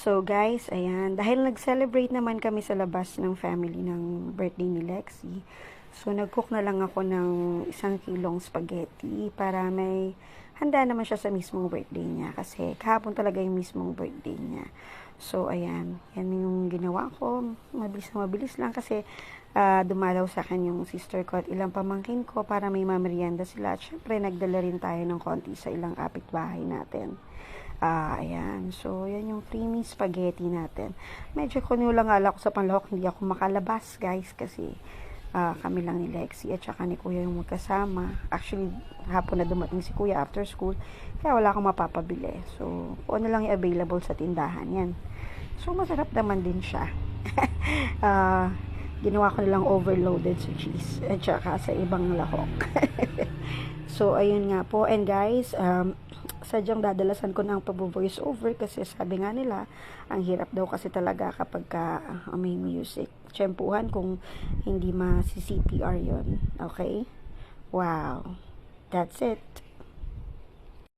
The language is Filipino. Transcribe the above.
So guys, ayan, dahil nag-celebrate naman kami sa labas ng family ng birthday ni Lexi, so nag-cook na lang ako ng 1 kilong spaghetti para may handa naman siya sa mismong birthday niya kasi kahapon talaga yung mismong birthday niya. So ayan, yan yung ginawa ko, mabilis na mabilis lang kasi dumalaw sa akin yung sister ko at ilang pamangkin ko para may mamerienda sila at syempre nagdala rin tayo ng konti sa ilang kapitbahay natin. Ayan. So, yan yung creamy spaghetti natin. Medyo kunulang nga ako sa panlahok. Hindi ako makalabas, guys, kasi kami lang ni Lexi at saka ni Kuya yung magkasama. Actually, hapon na dumating si Kuya after school. Kaya wala akong mapapabili. So, kung ano lang yung available sa tindahan. Yan. So, masarap naman din siya. Ginawa ko nilang overloaded sa cheese at saka sa ibang lahok. So, ayun nga po. And guys, sadyang dadalasan ko ng pag-voice over kasi sabi nga nila, ang hirap daw kasi talaga kapag may music. Tsempuhan kung hindi ma-CPR yon. Okay? Wow. That's it.